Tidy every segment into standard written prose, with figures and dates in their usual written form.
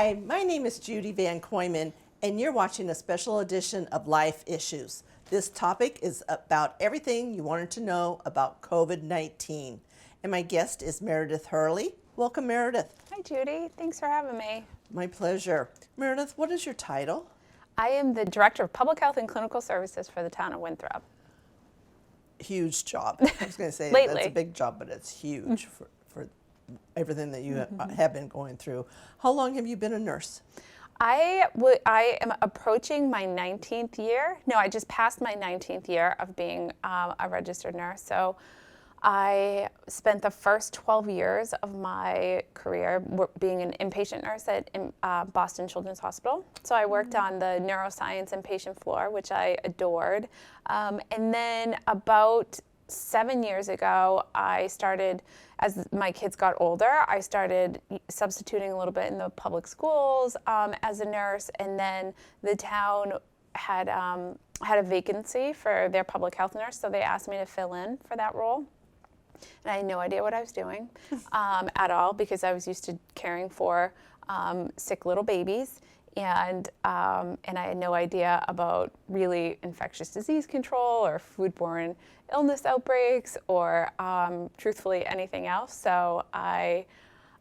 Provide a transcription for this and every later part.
Hi, my name is Judie VanKooiman, and you're watching a special edition of Life Issues. This topic is about everything you wanted to know about COVID-19. And my guest is Meredith Hurley. Welcome, Meredith. Hi, Judy. Thanks for having me. My pleasure. Meredith, what is your title? I am the Director of Public Health and Clinical Services for the Town of Winthrop. Huge job. I was going to say that's a big job, but it's huge for everything that you have been going through. How long have you been a nurse? I am approaching my 19th year. No, I just passed my 19th year of being a registered nurse. So I spent the first 12 years of my career being an inpatient nurse at Boston Children's Hospital. So I worked on the neuroscience inpatient floor, which I adored. And then about 7 years ago, I started, as my kids got older, I started substituting a little bit in the public schools as a nurse, and then the town had a vacancy for their public health nurse, so they asked me to fill in for that role. And I had no idea what I was doing at all, because I was used to caring for sick little babies. And I had no idea about really infectious disease control or foodborne illness outbreaks or truthfully anything else. So I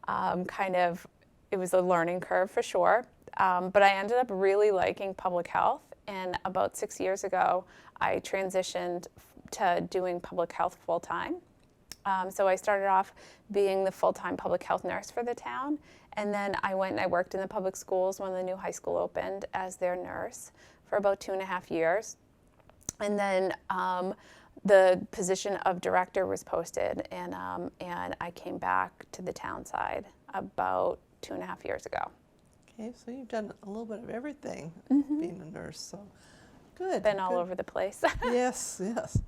it was a learning curve for sure. But I ended up really liking public health. And about 6 years ago, I transitioned to doing public health full time. So I started off being the full-time public health nurse for the town, and then I went and I worked in the public schools when the new high school opened as their nurse for about 2.5 years. And then the position of director was posted, and I came back to the town side about 2.5 years ago. Okay, so you've done a little bit of everything being a nurse, so good. Been all over the place. Yes, yes.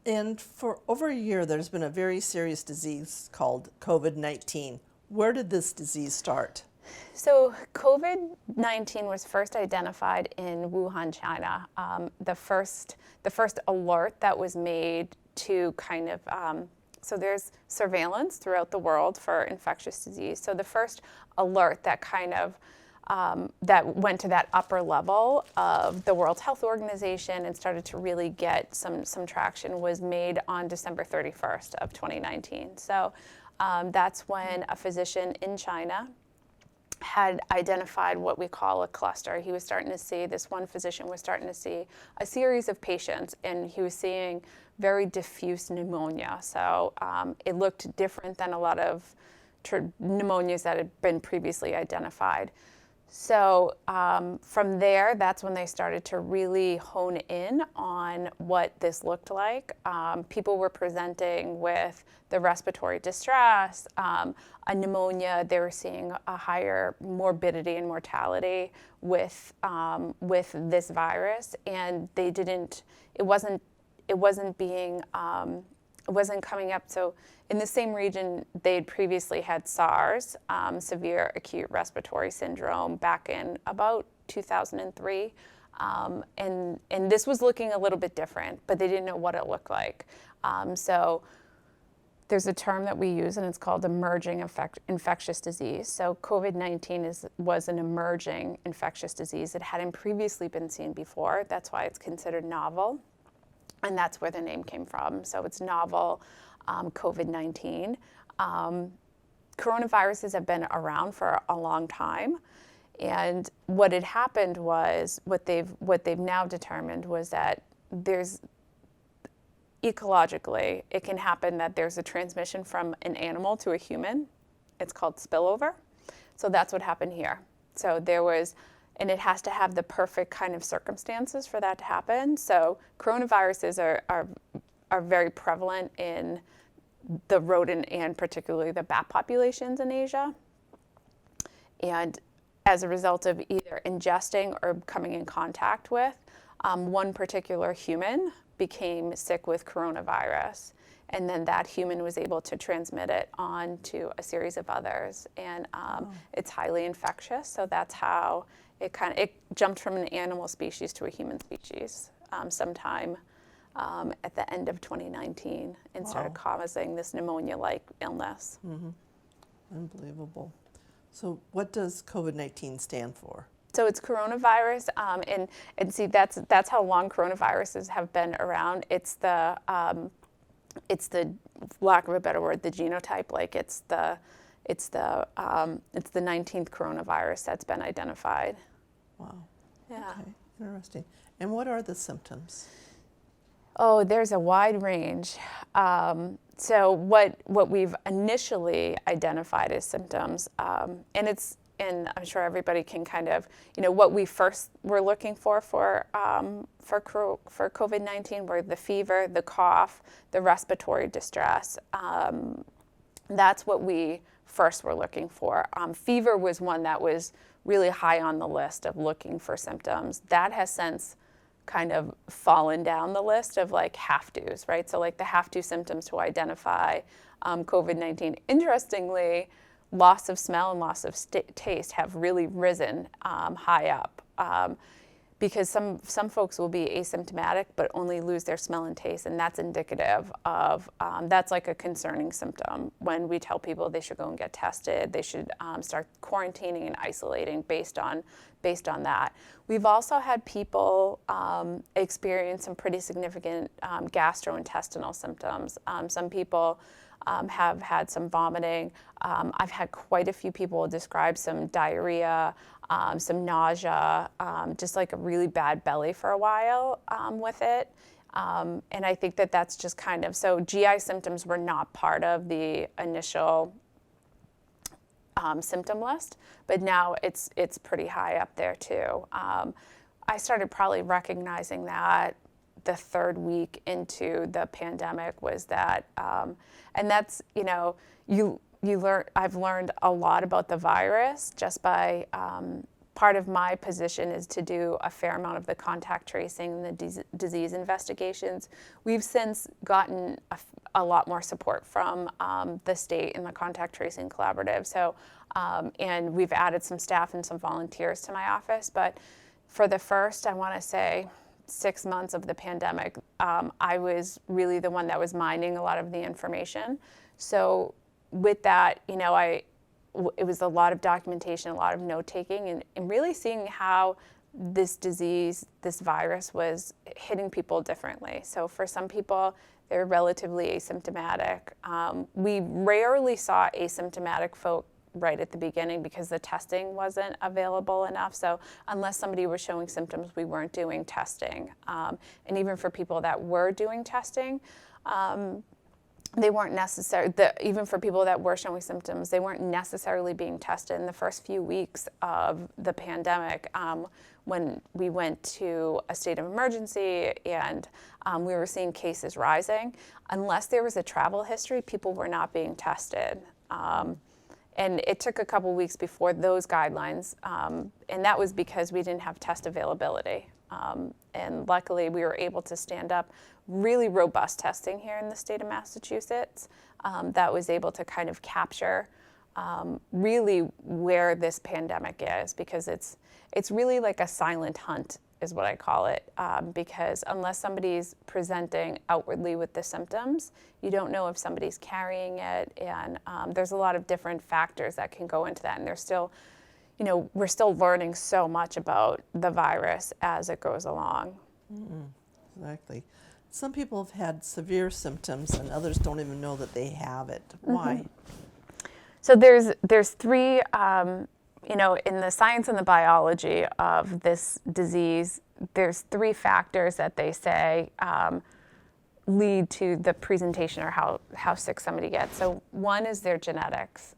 And for over a year, there's been a very serious disease called COVID-19. Where did this disease start? So COVID-19 was first identified in Wuhan, China. The first alert that was made to kind of, so there's surveillance throughout the world for infectious disease. So the first alert that kind of that went to that upper level of the World Health Organization and started to really get some traction was made on December 31st of 2019. So that's when a physician in China had identified what we call a cluster. He was starting to see, this one physician was starting to see a series of patients, and he was seeing very diffuse pneumonia. So it looked different than a lot of pneumonias that had been previously identified. So from there, that's when they started to really hone in on what this looked like. People were presenting with the respiratory distress, a pneumonia. They were seeing a higher morbidity and mortality with this virus, and it wasn't coming up. So in the same region, they'd previously had SARS, severe acute respiratory syndrome, back in about 2003. And this was looking a little bit different, but they didn't know what it looked like. So there's a term that we use, and it's called emerging infectious disease. So COVID-19 was an emerging infectious disease. It hadn't previously been seen before. That's why it's considered novel. And that's where the name came from. So it's novel COVID-19. Coronaviruses have been around for a long time. And what had happened was, what they've now determined was that ecologically, it can happen that there's a transmission from an animal to a human. It's called spillover. So that's what happened here. So and it has to have the perfect kind of circumstances for that to happen. So coronaviruses are very prevalent in the rodent and particularly the bat populations in Asia. And as a result of either ingesting or coming in contact with, one particular human became sick with coronavirus. And then that human was able to transmit it on to a series of others. And it's highly infectious, so that's how it jumped from an animal species to a human species sometime at the end of 2019 and started causing this pneumonia-like illness. Unbelievable. So what does COVID-19 stand for? So it's coronavirus, and see that's how long coronaviruses have been around. It's the lack of a better word, the genotype. Like it's the 19th coronavirus that's been identified. Wow. Yeah. Okay. Interesting. And what are the symptoms? Oh, there's a wide range. So what we've initially identified as symptoms, and I'm sure everybody can kind of, what we first were looking for COVID-19 were the fever, the cough, the respiratory distress. That's what we first were looking for. Fever was one that was really high on the list of looking for symptoms. That has since kind of fallen down the list of like have-tos, right? So like the have-to symptoms to identify COVID-19. Interestingly, loss of smell and loss of taste have really risen high up because some folks will be asymptomatic but only lose their smell and taste, and that's indicative of, that's like a concerning symptom when we tell people they should go and get tested, they should start quarantining and isolating based on that. We've also had people experience some pretty significant gastrointestinal symptoms. Some people have had some vomiting. I've had quite a few people describe some diarrhea, some nausea, just like a really bad belly for a while with it. And I think that's just kind of, so GI symptoms were not part of the initial symptom list, but now it's pretty high up there too. I started probably recognizing that the third week into the pandemic was that, and that's, I've learned a lot about the virus just by, part of my position is to do a fair amount of the contact tracing and the disease investigations. We've since gotten a lot more support from the state and the contact tracing collaborative. So, and we've added some staff and some volunteers to my office. But for the first, I want to say, 6 months of the pandemic, I was really the one that was mining a lot of the information. So with that, it was a lot of documentation, a lot of note-taking, and really seeing how this disease, this virus was hitting people differently. So for some people, they're relatively asymptomatic. We rarely saw asymptomatic folk right at the beginning because the testing wasn't available enough. So unless somebody was showing symptoms, we weren't doing testing. And even for people that were doing testing, they weren't necessary, even for people that were showing symptoms, they weren't necessarily being tested in the first few weeks of the pandemic when we went to a state of emergency and we were seeing cases rising. Unless there was a travel history, people were not being tested. And it took a couple weeks before those guidelines, and that was because we didn't have test availability. And luckily, we were able to stand up really robust testing here in the state of Massachusetts that was able to kind of capture really where this pandemic is, because it's really like a silent hunt is what I call it, because unless somebody's presenting outwardly with the symptoms, you don't know if somebody's carrying it, and there's a lot of different factors that can go into that, and there's still, we're still learning so much about the virus as it goes along. Mm-hmm. Exactly. Some people have had severe symptoms and others don't even know that they have it. Why? Mm-hmm. So there's three, in the science and the biology of this disease, there's three factors that they say lead to the presentation or how sick somebody gets. So one is their genetics,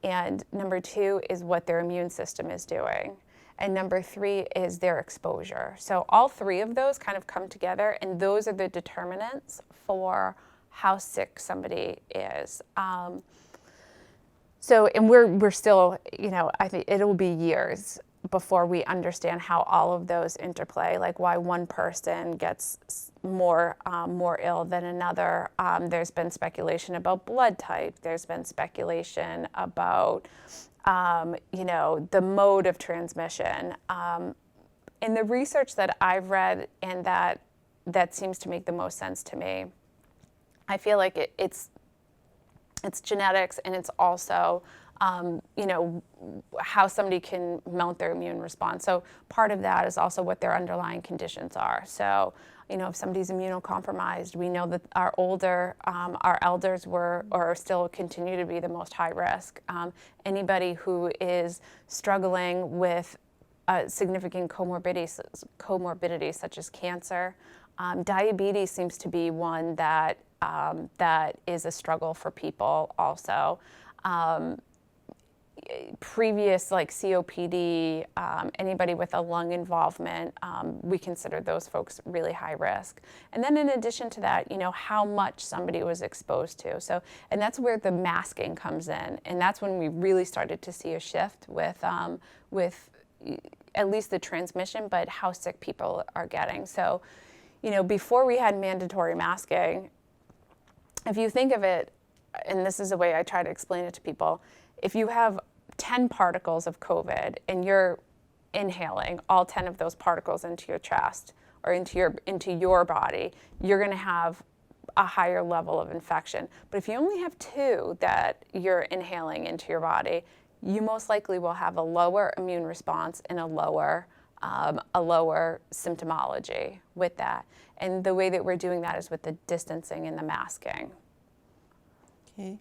and number two is what their immune system is doing. And number three is their exposure. So all three of those kind of come together, and those are the determinants for how sick somebody is. So, and we're still, I think it'll be years before we understand how all of those interplay, like why one person gets more ill than another. There's been speculation about blood type. There's been speculation about, the mode of transmission. In the research that I've read and that seems to make the most sense to me, I feel like it's genetics, and it's also you know, how somebody can mount their immune response. So part of that is also what their underlying conditions are. So, you know, if somebody's immunocompromised, we know that our elders were or still continue to be the most high risk. Anybody who is struggling with significant comorbidities such as cancer, diabetes seems to be one that that is a struggle for people also. Previous like COPD, anybody with a lung involvement, we consider those folks really high risk. And then in addition to that, you know, how much somebody was exposed to. So, and that's where the masking comes in. And that's when we really started to see a shift with at least the transmission, but how sick people are getting. So, you know, before we had mandatory masking, if you think of it, and this is the way I try to explain it to people, if you have 10 particles of COVID and you're inhaling all 10 of those particles into your chest or into your body, you're going to have a higher level of infection. But if you only have 2 that you're inhaling into your body, you most likely will have a lower immune response and a lower symptomology with that. And the way that we're doing that is with the distancing and the masking. Okay.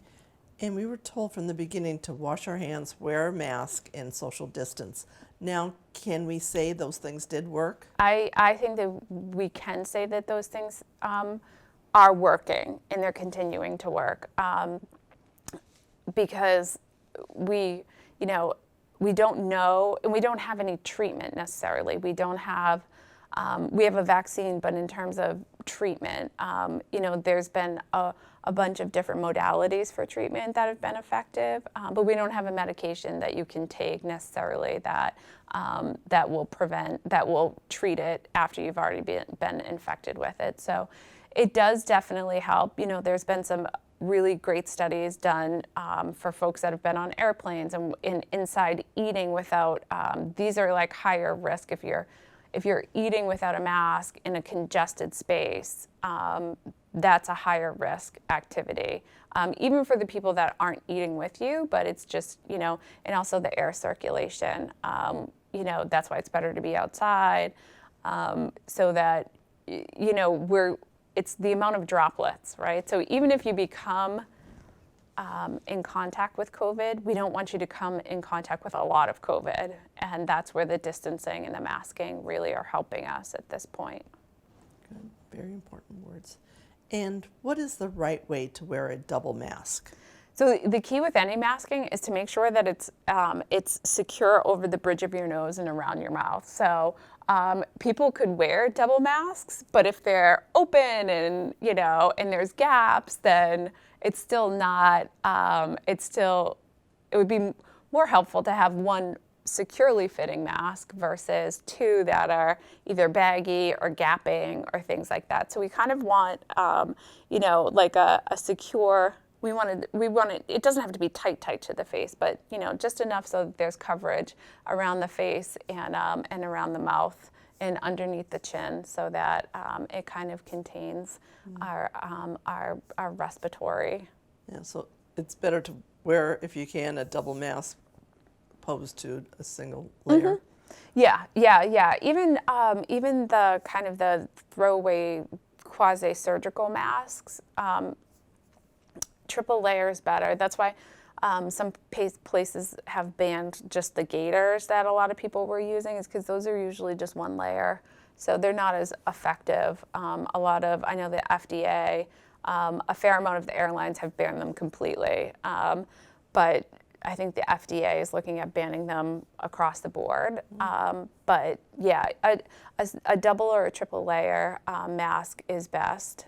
And we were told from the beginning to wash our hands, wear a mask, and social distance. Now, can we say those things did work? I think that we can say that those things are working and they're continuing to work because we don't know, and we don't have any treatment necessarily. We don't have, we have a vaccine, but in terms of treatment, you know, there's been a bunch of different modalities for treatment that have been effective, but we don't have a medication that you can take necessarily that that will treat it after you've already been infected with it. So it does definitely help. You know, there's been some really great studies done for folks that have been on airplanes and inside eating without, these are like higher risk if you're eating without a mask in a congested space. That's a higher risk activity, even for the people that aren't eating with you, but it's just, you know, and also the air circulation. You know, that's why it's better to be outside, so that, you know, it's the amount of droplets, right? So even if you become in contact with COVID, we don't want you to come in contact with a lot of COVID. And that's where the distancing and the masking really are helping us at this point. Good. Very important words. And what is the right way to wear a double mask? So the key with any masking is to make sure that it's secure over the bridge of your nose and around your mouth. So people could wear double masks, but if they're open and, you know, and there's gaps, then it's still not, it would be more helpful to have one securely fitting mask versus 2 that are either baggy or gapping or things like that. So we kind of want, you know, like a secure, we want it, it doesn't have to be tight to the face, but, you know, just enough so that there's coverage around the face and around the mouth and underneath the chin, so that it kind of contains our respiratory. Yeah, so it's better to wear, if you can, a double mask opposed to a single layer. Mm-hmm. Yeah. Even the kind of the throwaway quasi-surgical masks, triple layer is better. That's why some places have banned just the gaiters that a lot of people were using, is because those are usually just 1 layer. So they're not as effective. I know the FDA, a fair amount of the airlines have banned them completely. But I think the FDA is looking at banning them across the board. But yeah, a double or a triple layer mask is best.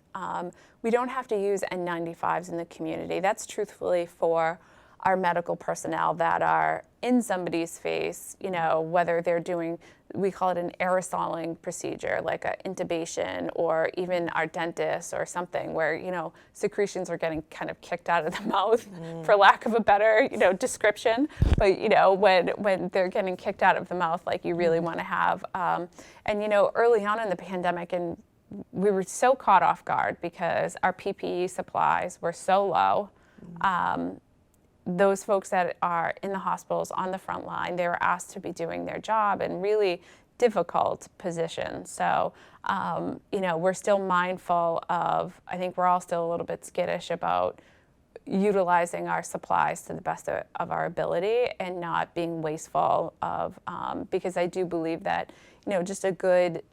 We don't have to use N95s in the community. That's truthfully for our medical personnel that are in somebody's face, you know, whether they're doing, we call it an aerosoling procedure, like an intubation, or even our dentist or something where, you know, secretions are getting kind of kicked out of the mouth, for lack of a better, you know, description. But, you know, when they're getting kicked out of the mouth, like you really want to have, and, you know, early on in the pandemic, and we were so caught off guard because our PPE supplies were so low. those folks that are in the hospitals on the front line, they were asked to be doing their job in really difficult positions. So, we're still mindful of, I think we're all still a little bit skittish about utilizing our supplies to the best of our ability and not being wasteful of, because I do believe that, just a good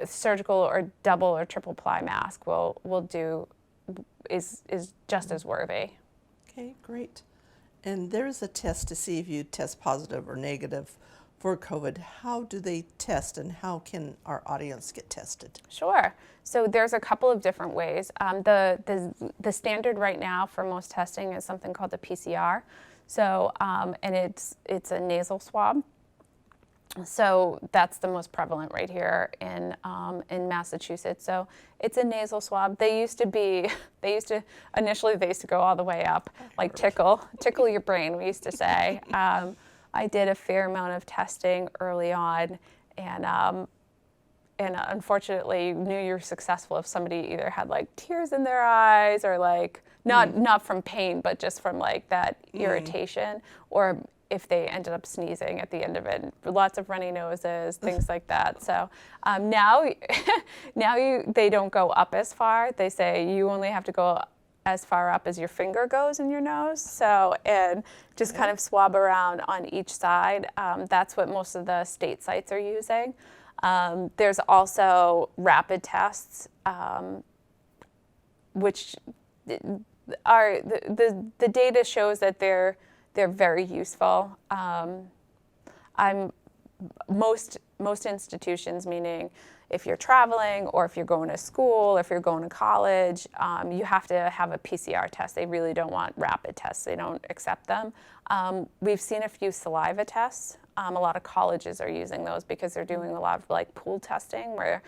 surgical or double or triple ply mask is just as worthy. Okay, great. And there is a test to see if you test positive or negative for COVID. How do they test, and how can our audience get tested? Sure. So there's a couple of different ways. The standard right now for most testing is something called the PCR. So and it's a nasal swab. So that's the most prevalent right here in Massachusetts. So it's a nasal swab. Initially they used to go all the way up, like tickle your brain, we used to say. I did a fair amount of testing early on, and unfortunately you knew you were successful if somebody either had like tears in their eyes or like, not from pain, but just from like that irritation, or if they ended up sneezing at the end of it. Lots of runny noses, things like that. So now they don't go up as far. They say you only have to go as far up as your finger goes in your nose. So, and just kind of swab around on each side. That's what most of the state sites are using. There's also rapid tests, which are the data shows that they're very useful. Most institutions, meaning if you're traveling or if you're going to school, if you're going to college, you have to have a PCR test. They really don't want rapid tests. They don't accept them. We've seen a few saliva tests. A lot of colleges are using those because they're doing a lot of like pool testing where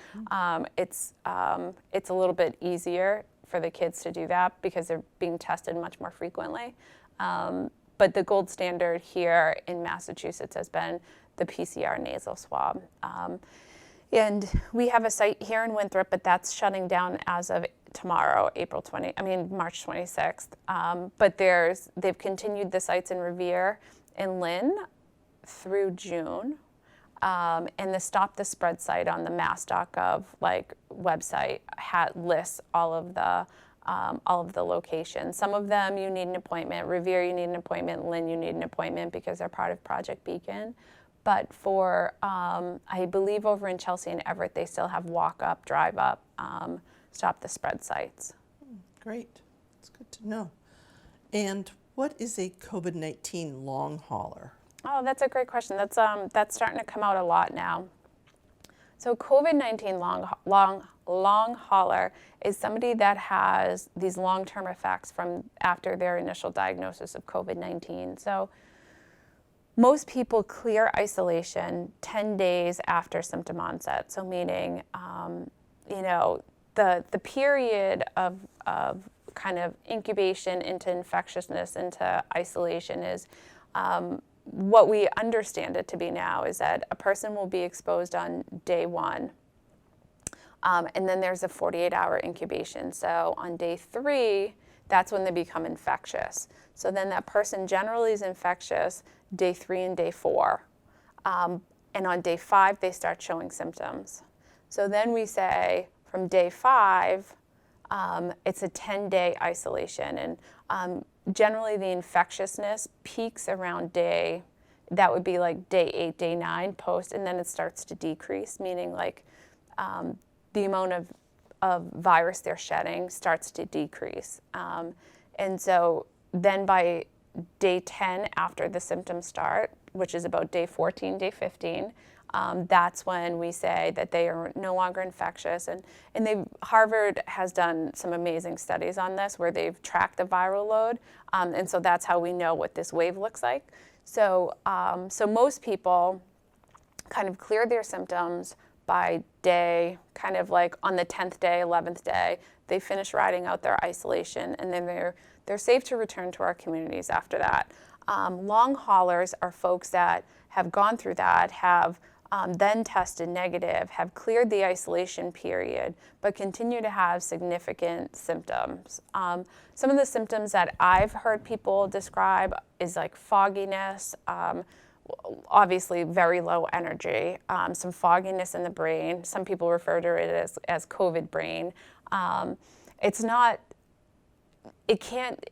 it's a little bit easier for the kids to do that because they're being tested much more frequently. But the gold standard here in Massachusetts has been the PCR nasal swab. And we have a site here in Winthrop, but that's shutting down as of tomorrow, March 26th. But they've continued the sites in Revere and Lynn through June. And the Stop the Spread site on the mass.gov website lists all of the locations. Some of them you need an appointment. Revere, you need an appointment. Lynn, you need an appointment because they're part of Project Beacon. But for, I believe over in Chelsea and Everett, they still have walk up, drive up, Stop the Spread sites. Great. That's good to know. And what is a COVID-19 long hauler? Oh, that's a great question. That's starting to come out a lot now. So COVID-19 long hauler is somebody that has these long-term effects from after their initial diagnosis of COVID-19. So most people clear isolation 10 days after symptom onset. So meaning, the period of kind of incubation into infectiousness, into isolation is what we understand it to be now is that a person will be exposed on day one. And then there's a 48-hour incubation. So on day 3, that's when they become infectious. So then that person generally is infectious day 3 and day 4. And on day 5, they start showing symptoms. So then we say from day 5, it's a 10-day isolation. And generally the infectiousness peaks around that would be like day 8, day 9 post, and then it starts to decrease, meaning like the amount of virus they're shedding starts to decrease. And so then by day 10 after the symptoms start, which is about day 14, day 15, that's when we say that they are no longer infectious. And Harvard has done some amazing studies on this where they've tracked the viral load. And so that's how we know what this wave looks like. So most people kind of clear their symptoms by day, kind of like on the 10th day, 11th day, they finish riding out their isolation, and then they're safe to return to our communities after that. Long haulers are folks that have gone through that, have then tested negative, have cleared the isolation period, but continue to have significant symptoms. Some of the symptoms that I've heard people describe is like fogginess, obviously very low energy, some fogginess in the brain. Some people refer to it as COVID brain.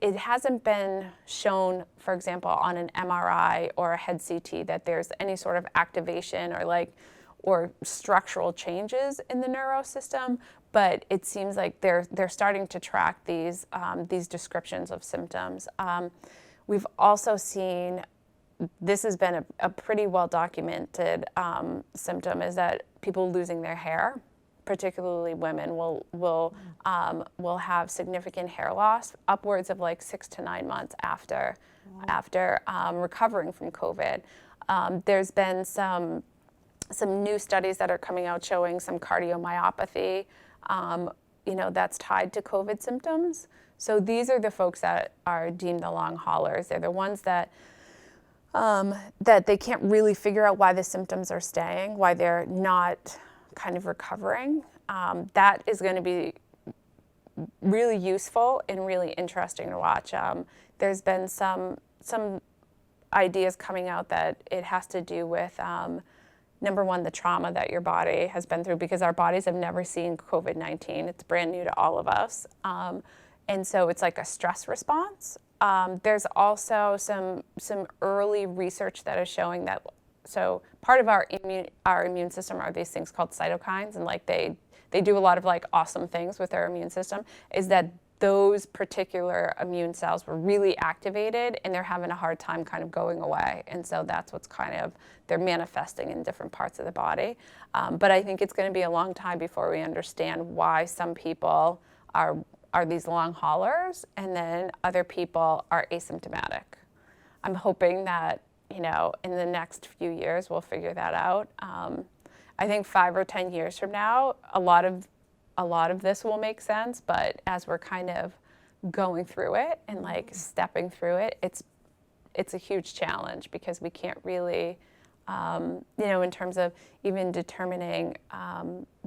It hasn't been shown, for example, on an MRI or a head CT that there's any sort of activation or structural changes in the neurosystem, but it seems like they're starting to track these descriptions of symptoms. We've also seen, this has been a pretty well documented symptom, is that people losing their hair, particularly women, will have significant hair loss, upwards of like 6 to 9 months after recovering from COVID. There's been some new studies that are coming out showing some cardiomyopathy, that's tied to COVID symptoms. So these are the folks that are deemed the long haulers. They're the ones that they can't really figure out why the symptoms are staying, why they're not kind of recovering. That is going to be really useful and really interesting to watch. There's been some ideas coming out that it has to do with, number one, the trauma that your body has been through, because our bodies have never seen COVID-19. It's brand new to all of us. And so it's like a stress response. There's also some early research that is showing that, so part of our immune system are these things called cytokines, and like they do a lot of like awesome things with our immune system, is that those particular immune cells were really activated and they're having a hard time kind of going away. And so that's what's they're manifesting in different parts of the body. But I think it's going to be a long time before we understand why some people are these long haulers and then other people are asymptomatic. I'm hoping that, in the next few years, we'll figure that out. I think 5 or 10 years from now, a lot of this will make sense, but as we're kind of going through it and like stepping through it, it's a huge challenge, because we can't really, in terms of even determining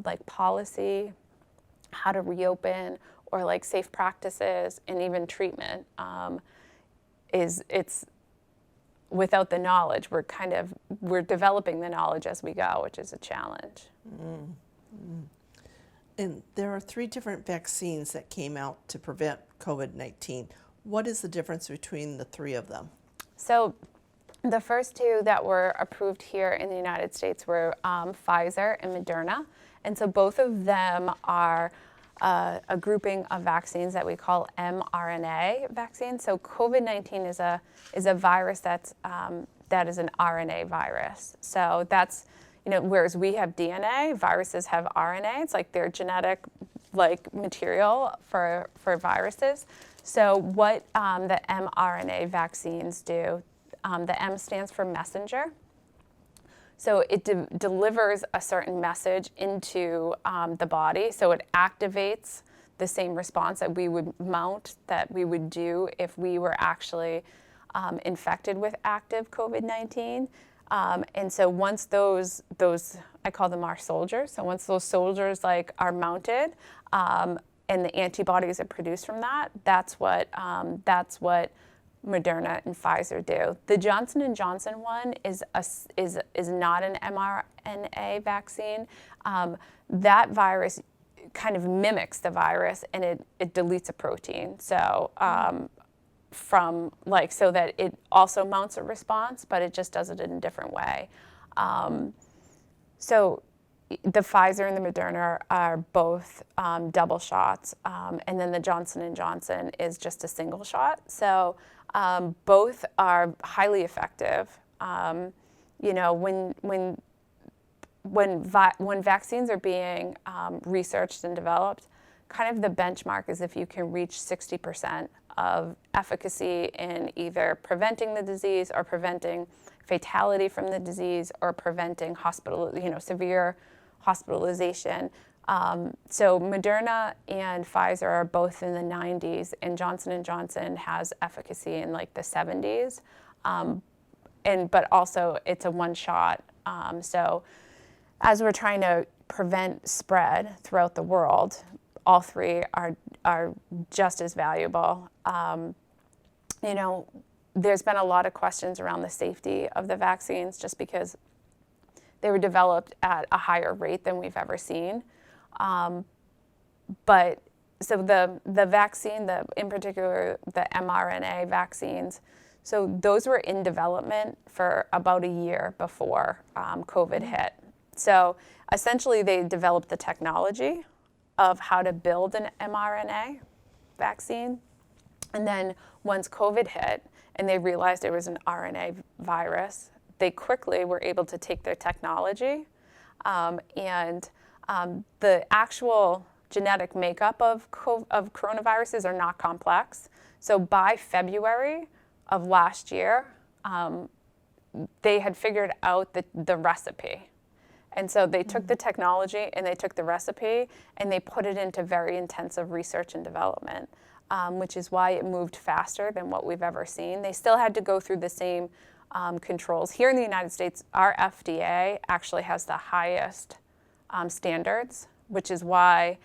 like policy, how to reopen, or like safe practices and even treatment, it's without the knowledge. We're developing the knowledge as we go, which is a challenge. Mm-hmm. And there are 3 different vaccines that came out to prevent COVID-19. What is the difference between the 3 of them? So the first 2 that were approved here in the United States were Pfizer and Moderna. And so both of them are a grouping of vaccines that we call mRNA vaccines. So COVID-19 is a virus that is an RNA virus. So that's, whereas we have DNA, viruses have RNA. It's like their genetic material for viruses. So what the mRNA vaccines do, the M stands for messenger. So it delivers a certain message into the body. So it activates the same response that we would do if we were actually infected with active COVID-19. And so once those I call them our soldiers. So once those soldiers are mounted and the antibodies are produced from that, that's what Moderna and Pfizer do. The Johnson & Johnson one is not an mRNA vaccine. That virus kind of mimics the virus, and it deletes a protein. So so that it also mounts a response, but it just does it in a different way. So the Pfizer and the Moderna are both double shots, and then the Johnson & Johnson is just a single shot. So both are highly effective. When vaccines are being researched and developed, kind of the benchmark is if you can reach 60% of efficacy in either preventing the disease or preventing fatality from the disease or preventing severe hospitalization. So Moderna and Pfizer are both in the 90s, and Johnson & Johnson has efficacy in the 70s. But also it's a one shot. So as we're trying to prevent spread throughout the world, all three are just as valuable. You know, there's been a lot of questions around the safety of the vaccines just because they were developed at a higher rate than we've ever seen. But so the vaccine, in particular the mRNA vaccines, so those were in development for about a year before COVID hit. So essentially they developed the technology of how to build an mRNA vaccine. And then once COVID hit and they realized it was an RNA virus, they quickly were able to take their technology and the actual genetic makeup of coronaviruses are not complex. So by February of last year, they had figured out the recipe. And so they took the technology and they took the recipe and they put it into very intensive research and development, which is why it moved faster than what we've ever seen. They still had to go through the same controls. Here in the United States, our FDA actually has the highest standards, which is why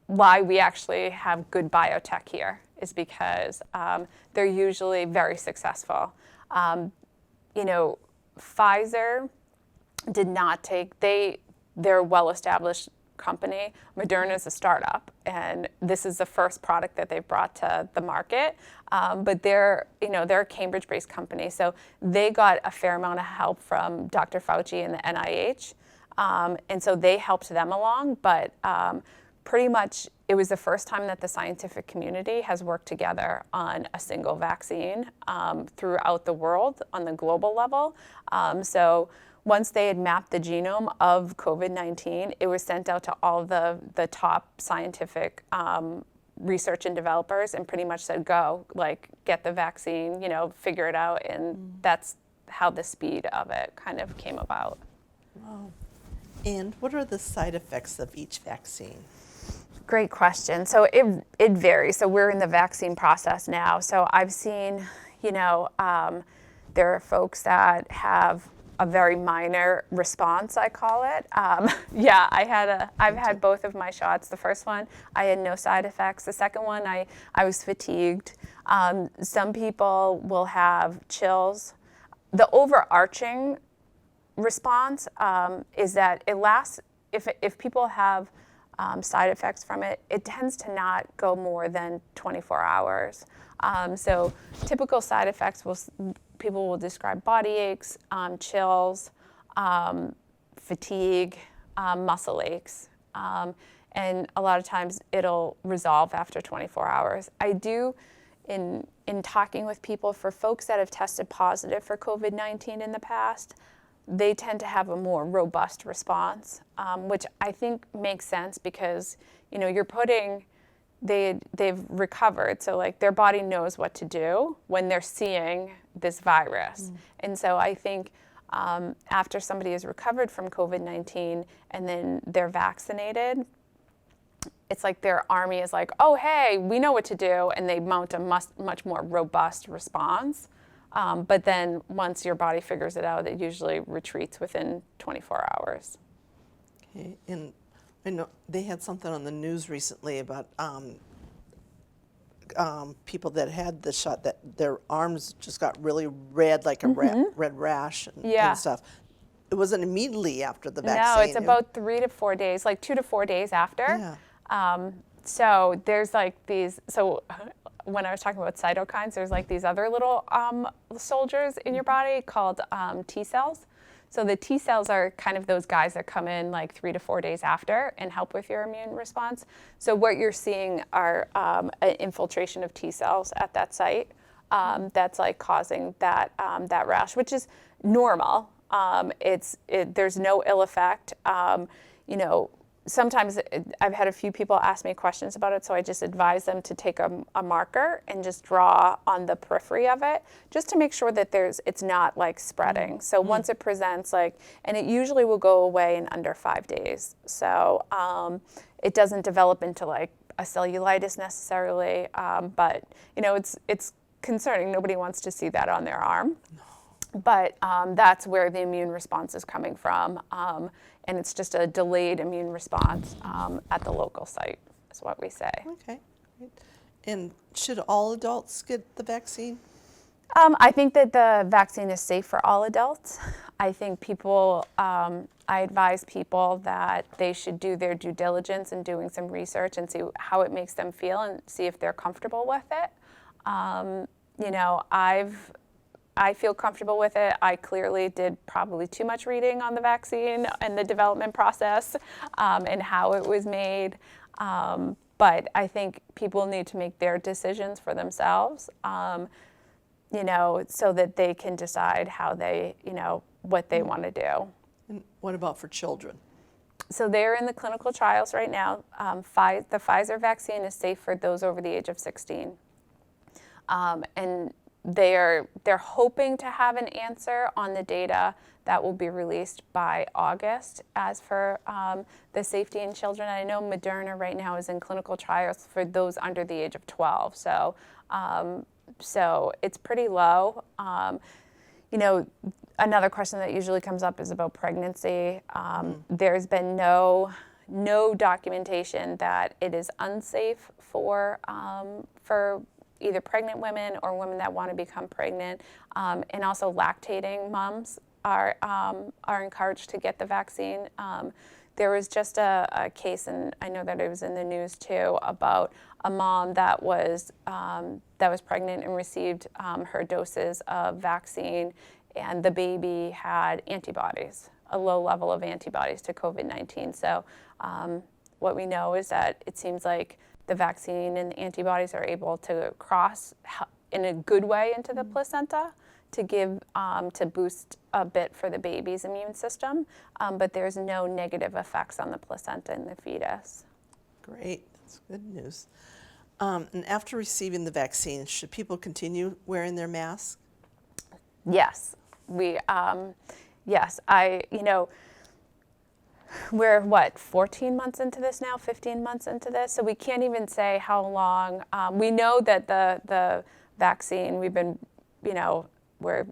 we actually have good biotech here, is because they're usually very successful. You know, Pfizer did not take, they're a well-established company. Moderna is a startup, and this is the first product that they've brought to the market. But they're a Cambridge-based company, so they got a fair amount of help from Dr. Fauci and the NIH, and so they helped them along. But pretty much, it was the first time that the scientific community has worked together on a single vaccine throughout the world on the global level. So once they had mapped the genome of COVID-19, it was sent out to all the top scientific research and developers and pretty much said, go, like, get the vaccine, you know, figure it out. And that's how the speed of it kind of came about. Wow. And what are the side effects of each vaccine? Great question. So it varies. So we're in the vaccine process now. So I've seen, you know, there are folks that have a very minor response, I call it. Yeah, I've had both of my shots. The first one, I had no side effects. The second one, I was fatigued. Some people will have chills. The overarching response is that it lasts, if people have side effects from it, it tends to not go more than 24 hours. So typical side effects people will describe body aches, chills, fatigue, muscle aches, and a lot of times it'll resolve after 24 hours. I do, in talking with people, for folks that have tested positive for COVID-19 in the past, they tend to have a more robust response, which I think makes sense because, you know, you're putting, they've recovered, so like their body knows what to do when they're seeing this virus. And so I think after somebody is recovered from COVID-19 and then they're vaccinated, it's like their army is like, oh, hey, we know what to do, and they mount a much more robust response. But then once your body figures it out, it usually retreats within 24 hours. Okay, and I know they had something on the news recently about people that had the shot that their arms just got really red, like a red rash and stuff. It wasn't immediately after the vaccine. No, it's about 3 to 4 days, like 2 to 4 days after. Yeah. So there's like these, so when I was talking about cytokines, there's like these other little soldiers in your body called T cells. So the T cells are kind of those guys that come in like 3 to 4 days after and help with your immune response. So what you're seeing are an infiltration of T cells at that site that's like causing that rash, which is normal. There's no ill effect. You know, sometimes I've had a few people ask me questions about it, so I just advise them to take a marker and just draw on the periphery of it, just to make sure that it's not like spreading. So once it presents, like, and it usually will go away in under 5 days. So it doesn't develop into like a cellulitis necessarily, but you know, it's concerning. Nobody wants to see that on their arm. But that's where the immune response is coming from. And it's just a delayed immune response at the local site, is what we say. Okay, great. And should all adults get the vaccine? I think that the vaccine is safe for all adults. I think I advise people that they should do their due diligence in doing some research and see how it makes them feel and see if they're comfortable with it. I feel comfortable with it. I clearly did probably too much reading on the vaccine and the development process and how it was made. But I think people need to make their decisions for themselves, so that they can decide how they, what they want to do. And what about for children? So they're in the clinical trials right now. The Pfizer vaccine is safe for those over the age of 16. And they're hoping to have an answer on the data that will be released by August as for the safety in children. I know Moderna right now is in clinical trials for those under the age of 12. So it's pretty low. Another question that usually comes up is about pregnancy. There's been no documentation that it is unsafe for either pregnant women or women that want to become pregnant, and also lactating moms are encouraged to get the vaccine. There was just a case, and I know that it was in the news too, about a mom that was pregnant and received her doses of vaccine, and the baby had antibodies, a low level of antibodies to COVID-19. So what we know is that it seems like the vaccine and the antibodies are able to cross in a good way into the placenta to give to boost a bit for the baby's immune system, but there's no negative effects on the placenta and the fetus. Great, that's good news. And after receiving the vaccine, should people continue wearing their mask? Yes, we're 14 months into this now, 15 months into this, so we can't even say how long. We know that the vaccine, we're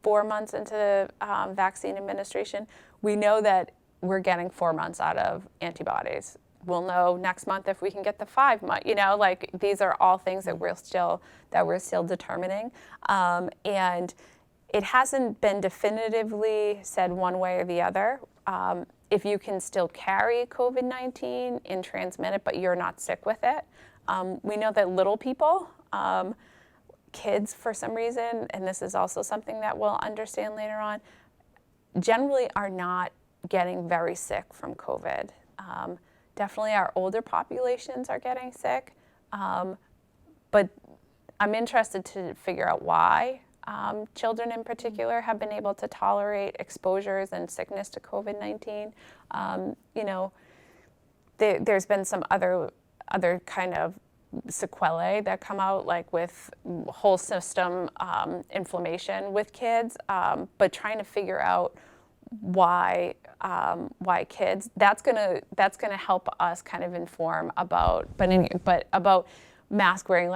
4 months into the vaccine administration. We know that we're getting 4 months out of antibodies. We'll know next month if we can get the 5 months. These are all things that we're still determining, and it hasn't been definitively said one way or the other. If you can still carry COVID-19 and transmit it, but you're not sick with it. We know that little people, kids for some reason, and this is also something that we'll understand later on, generally are not getting very sick from COVID. Definitely our older populations are getting sick, but I'm interested to figure out why. Children in particular have been able to tolerate exposures and sickness to COVID-19. There's been some other kind of sequelae that come out, like with whole system inflammation with kids, but trying to figure out why kids, that's gonna help us kind of inform about, but about mask wearing,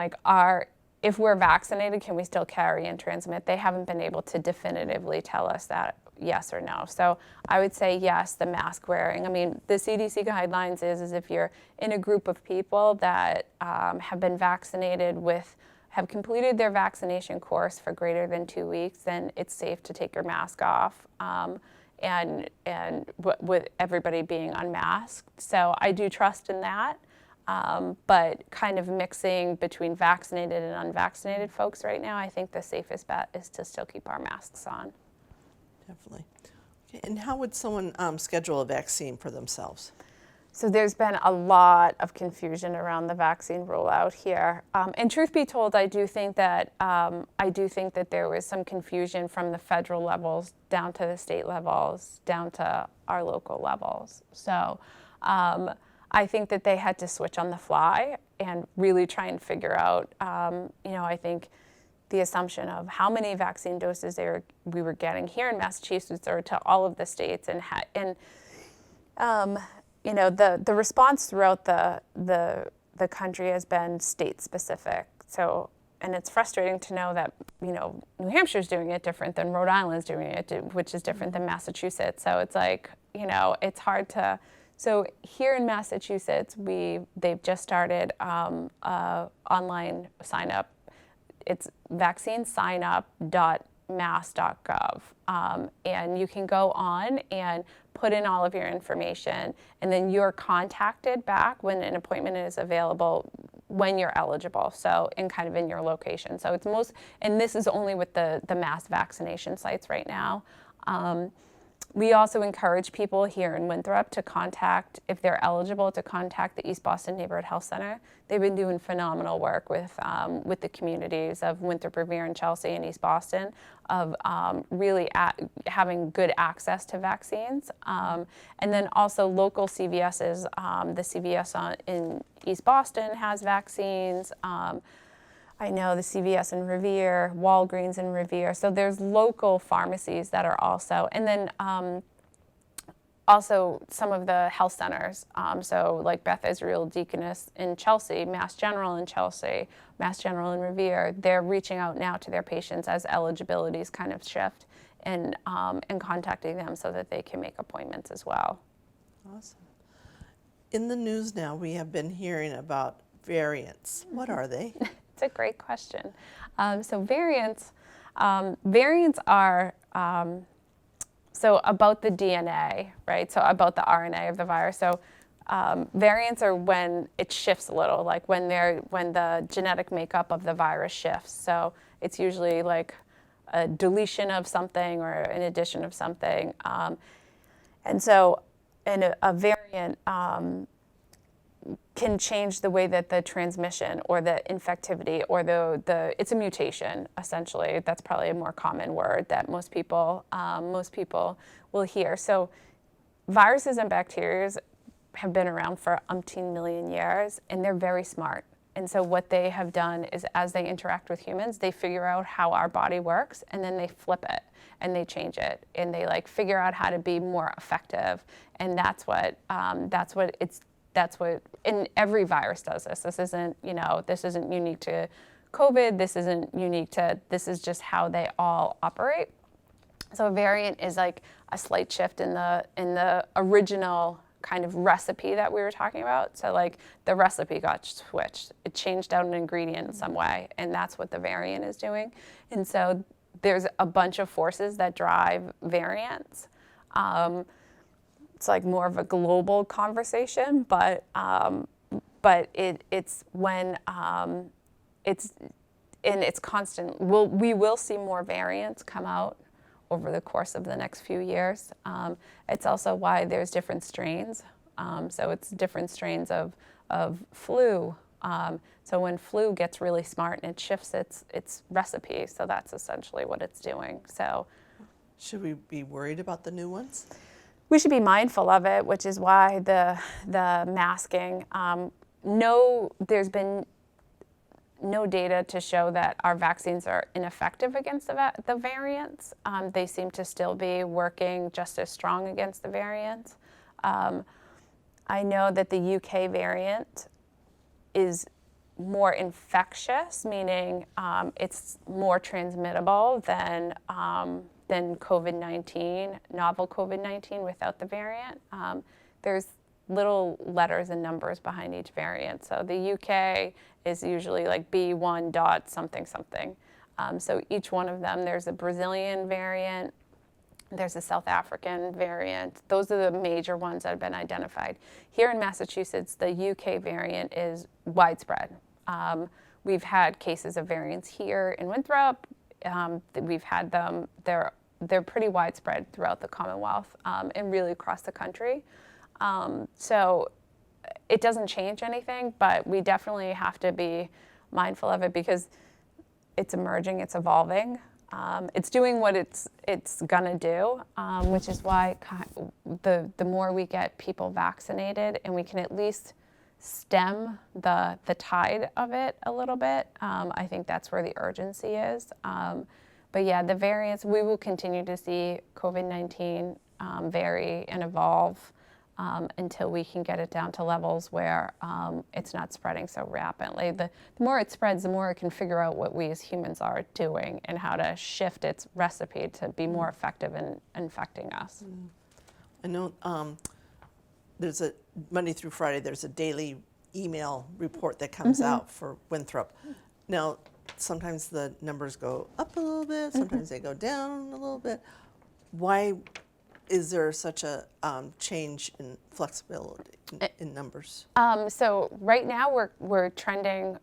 if we're vaccinated, can we still carry and transmit? They haven't been able to definitively tell us that, yes or no. So I would say yes, the mask wearing. I mean, the CDC guidelines is if you're in a group of people that have been vaccinated have completed their vaccination course for greater than 2 weeks, then it's safe to take your mask off, and with everybody being unmasked. So I do trust in that. But kind of mixing between vaccinated and unvaccinated folks right now, I think the safest bet is to still keep our masks on. Definitely. Okay, and how would someone schedule a vaccine for themselves? So there's been a lot of confusion around the vaccine rollout here. And truth be told, I do think that there was some confusion from the federal levels down to the state levels, down to our local levels. So I think that they had to switch on the fly and really try and figure out, I think the assumption of how many vaccine doses we were getting here in Massachusetts or to all of the states, and the response throughout the country has been state specific. So and it's frustrating to know that, New Hampshire's doing it different than Rhode Island's doing it, which is different than Massachusetts. So it's like, it's hard to. So here in Massachusetts, they've just started online sign up. It's vaccinesignup.mass.gov, and you can go on and put in all of your information, and then you're contacted back when an appointment is available when you're eligible, so in your location. So and this is only with the mass vaccination sites right now. We also encourage people here in Winthrop to contact, if they're eligible, to contact the East Boston Neighborhood Health Center. They've been doing phenomenal work with the communities of Winthrop, Revere, and Chelsea, and East Boston, of really having good access to vaccines. And then also local CVSs. The CVS in East Boston has vaccines. I know the CVS in Revere, Walgreens in Revere. So there's local pharmacies that are also, and then also some of the health centers. So like Beth Israel Deaconess in Chelsea, Mass General in Chelsea, Mass General in Revere, they're reaching out now to their patients as eligibilities kind of shift, and contacting them so that they can make appointments as well. Awesome. In the news now, we have been hearing about variants. What are they? It's a great question. So variants are so about the DNA, right? So about the RNA of the virus. So variants are when it shifts a little, like when the genetic makeup of the virus shifts. So it's usually like a deletion of something or an addition of something. And so a variant can change the way that the transmission or the infectivity or it's a mutation, essentially. That's probably a more common word that most people will hear. So viruses and bacteria have been around for umpteen million years, and they're very smart. And so what they have done is, as they interact with humans, they figure out how our body works, and then they flip it and they change it, and they figure out how to be more effective. And that's what and every virus does this. This isn't unique to COVID. This is just how they all operate. So a variant is like a slight shift in the original kind of recipe that we were talking about. So like the recipe got switched. It changed out an ingredient in some way, and that's what the variant is doing. And so there's a bunch of forces that drive variants. It's like more of a global conversation, but it's when it's constant. We will see more variants come out over the course of the next few years. It's also why there's different strains. So it's different strains of flu. So when flu gets really smart and it shifts its recipe, so that's essentially what it's doing. So should we be worried about the new ones? We should be mindful of it, which is why the masking. There's been no data to show that our vaccines are ineffective against the variants. They seem to still be working just as strong against the variants. I know that the UK variant is more infectious, meaning it's more transmittable than COVID-19, novel COVID-19 without the variant. There's little letters and numbers behind each variant. So the UK is usually like B1 dot something something. So each one of them, there's a Brazilian variant, there's a South African variant. Those are the major ones that have been identified. Here in Massachusetts, the UK variant is widespread. We've had cases of variants here in Winthrop. We've had them, they're pretty widespread throughout the Commonwealth and really across the country. So it doesn't change anything, but we definitely have to be mindful of it because it's emerging, it's evolving. It's doing what it's gonna do, which is why the more we get people vaccinated and we can at least stem the tide of it a little bit, I think that's where the urgency is. But yeah, the variants, we will continue to see COVID-19 vary and evolve. until we can get it down to levels where it's not spreading so rapidly. The more it spreads, the more it can figure out what we as humans are doing and how to shift its recipe to be more effective in infecting us. I know there's a Monday through Friday, there's a daily email report that comes out for Winthrop. Now, sometimes the numbers go up a little bit, sometimes they go down a little bit. Why is there such a change in flexibility in numbers? So right now we're trending.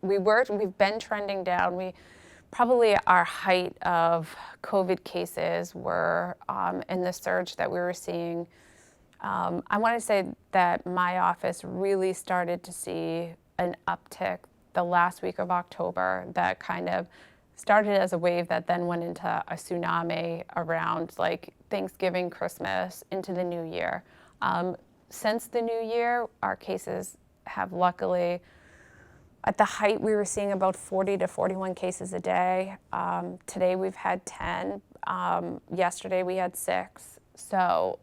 We've been trending down. We probably our height of COVID cases were in the surge that we were seeing. I want to say that my office really started to see an uptick the last week of October that kind of started as a wave that then went into a tsunami around like Thanksgiving, Christmas, into the new year. Since the new year, our cases have luckily, at the height we were seeing about 40 to 41 cases a day. Today we've had 10. Yesterday we had 6. So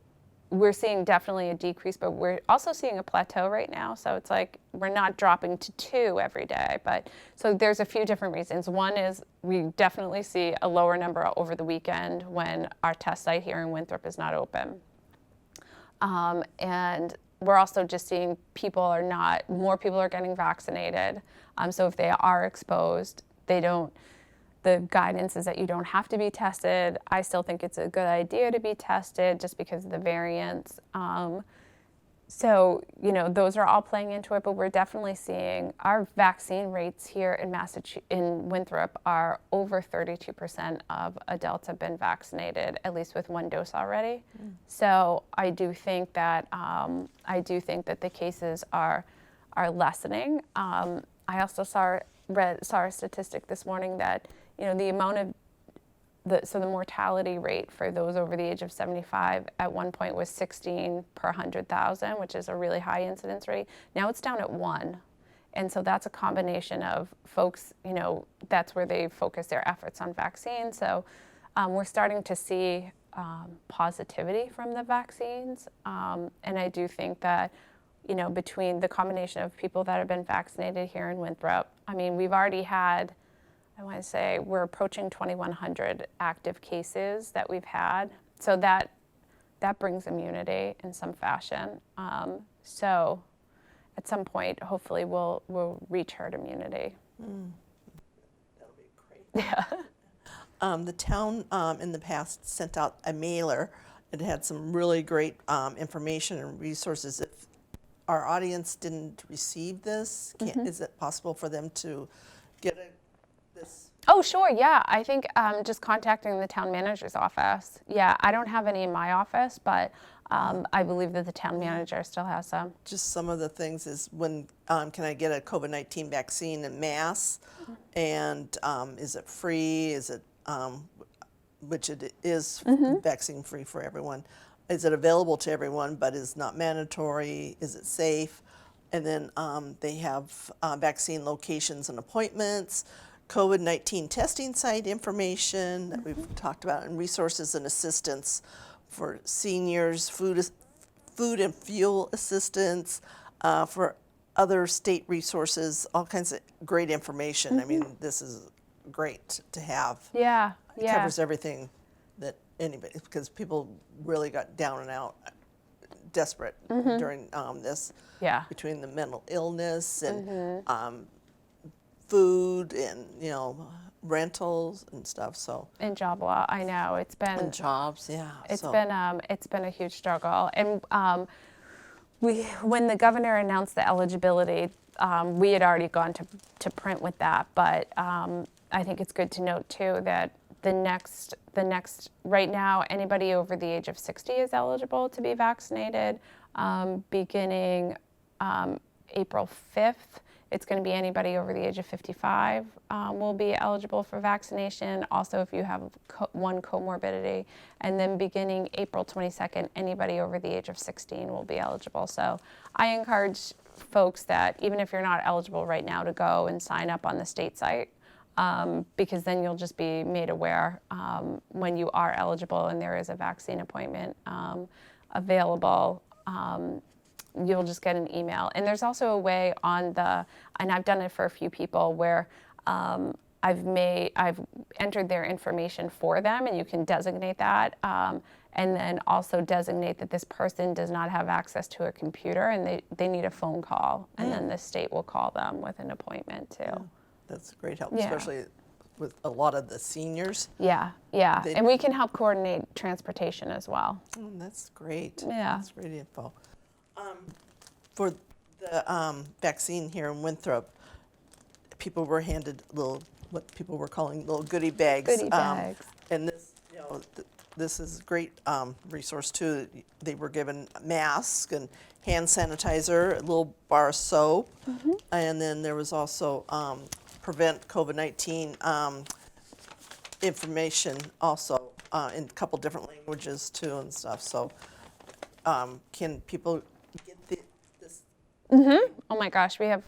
we're seeing definitely a decrease, but we're also seeing a plateau right now. So it's like we're not dropping to 2 every day. But so there's a few different reasons. One is we definitely see a lower number over the weekend when our test site here in Winthrop is not open. And we're also just seeing more people are getting vaccinated. So if they are exposed, the guidance is that you don't have to be tested. I still think it's a good idea to be tested just because of the variants. So, those are all playing into it, but we're definitely seeing our vaccine rates here in Winthrop are over 32% of adults have been vaccinated, at least with 1 dose already. So I do think that the cases are lessening. I also saw a statistic this morning that the amount of the mortality rate for those over the age of 75 at one point was 16 per 100,000, which is a really high incidence rate. Now it's down at 1. And so that's a combination of folks, that's where they focus their efforts on vaccines. So we're starting to see positivity from the vaccines. And I do think that, between the combination of people that have been vaccinated here in Winthrop, we've already had, I want to say we're approaching 2,100 active cases that we've had. So that brings immunity in some fashion. So at some point, hopefully we'll reach herd immunity. That'll be great. Yeah. The town in the past sent out a mailer. It had some really great information and resources. If our audience didn't receive this, is it possible for them to get this? Oh, sure, yeah. I think just contacting the town manager's office. Yeah, I don't have any in my office, but I believe that the town manager still has some. Just some of the things is when can I get a COVID-19 vaccine en masse? And is it free? Is it, which it is vaccine free for everyone. Is it available to everyone but is not mandatory? Is it safe? And then they have vaccine locations and appointments, COVID-19 testing site information that we've talked about, and resources and assistance for seniors, food and fuel assistance, for other state resources, all kinds of great information. This is great to have. Yeah, It covers everything that anybody, because people really got down and out, desperate during this. Yeah. Between the mental illness and food and rentals and stuff. So and job law, I know it's been and jobs, yeah. It's been a huge struggle. And when the governor announced the eligibility, we had already gone to print with that. But I think it's good to note too that the next right now, anybody over the age of 60 is eligible to be vaccinated. Beginning April 5th, it's going to be anybody over the age of 55 will be eligible for vaccination. Also, if you have one comorbidity. And then beginning April 22nd, anybody over the age of 16 will be eligible. So I encourage folks that even if you're not eligible right now to go and sign up on the state site, because then you'll just be made aware when you are eligible and there is a vaccine appointment available. you'll just get an email. And there's also a way and I've done it for a few people, where I've entered their information for them, and you can designate that, and then also designate that this person does not have access to a computer, and they need a phone call, and then the state will call them with an appointment too. Yeah, that's a great help, Yeah. especially with a lot of the seniors. Yeah, and we can help coordinate transportation as well. Oh, that's great. Yeah. That's great info. For the vaccine here in Winthrop, people were handed what people were calling little goodie bags. Goodie bags. And this, this is a great resource too. They were given masks and hand sanitizer, a little bar of soap, and then there was also prevent COVID-19 information also in a couple different languages too and stuff. So can people get this? Oh my gosh, we have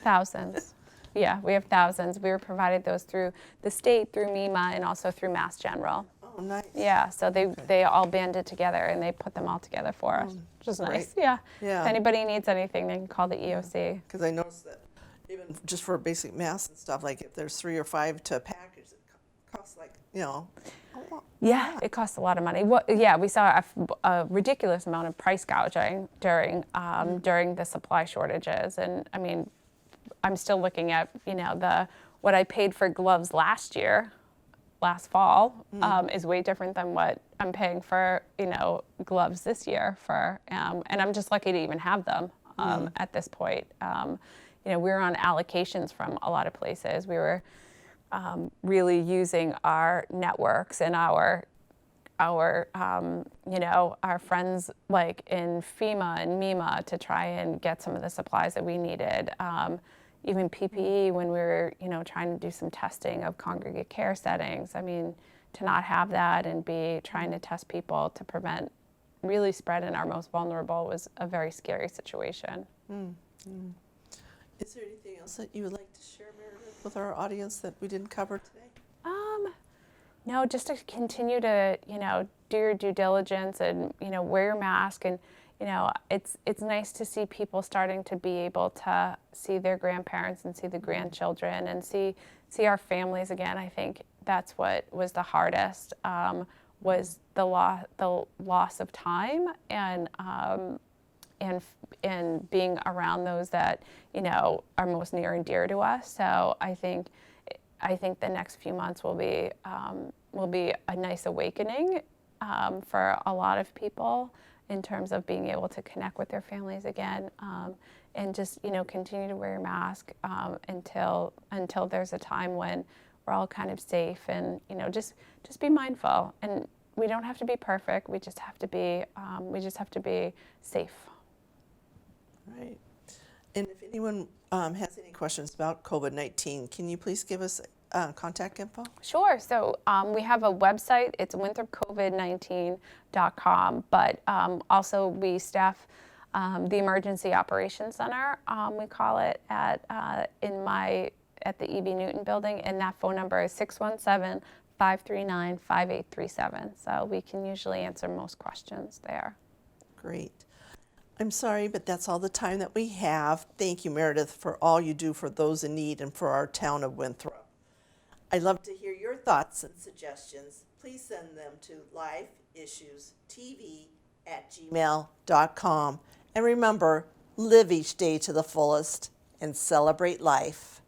thousands. Yeah, we have thousands. We were provided those through the state, through MEMA, and also through Mass General. Oh, nice. Yeah, so they all banded together and they put them all together for us, which is nice. Yeah. Yeah. If anybody needs anything, they can call the EOC. Because I noticed that even just for basic masks and stuff, like if there's 3 or 5 to a package, it costs like, Yeah, it costs a lot of money. We saw a ridiculous amount of price gouging during the supply shortages, and I mean, I'm still looking at what I paid for gloves last fall is way different than what I'm paying for gloves this year and I'm just lucky to even have them at this point. We were on allocations from a lot of places. We were really using our networks and our friends like in FEMA and MEMA to try and get some of the supplies that we needed. Even PPE when we were, trying to do some testing of congregate care settings. I mean, to not have that and be trying to test people to prevent really spread in our most vulnerable was a very scary situation. Is there anything else that you would like to share, Meredith, with our audience that we didn't cover today? No, just to continue to, do your due diligence and, wear your mask. And, it's nice to see people starting to be able to see their grandparents and see the grandchildren and see our families again. I think that's what was the hardest, was the loss of time and being around those that, are most near and dear to us. So I think the next few months will be a nice awakening for a lot of people in terms of being able to connect with their families again, and just continue to wear your mask until there's a time when we're all kind of safe, and just be mindful. And we don't have to be perfect. We just have to be safe. Right. And if anyone has any questions about COVID-19, can you please give us contact info? Sure. So we have a website. It's winthropcovid19.com. But also we staff the Emergency Operations Center. We call it at the E.B. Newton building, and that phone number is 617-539-5837. So we can usually answer most questions there. Great. I'm sorry, but that's all the time that we have. Thank you, Meredith, for all you do for those in need and for our town of Winthrop. I'd love to hear your thoughts and suggestions. Please send them to lifeissuestv@gmail.com. And remember, live each day to the fullest and celebrate life.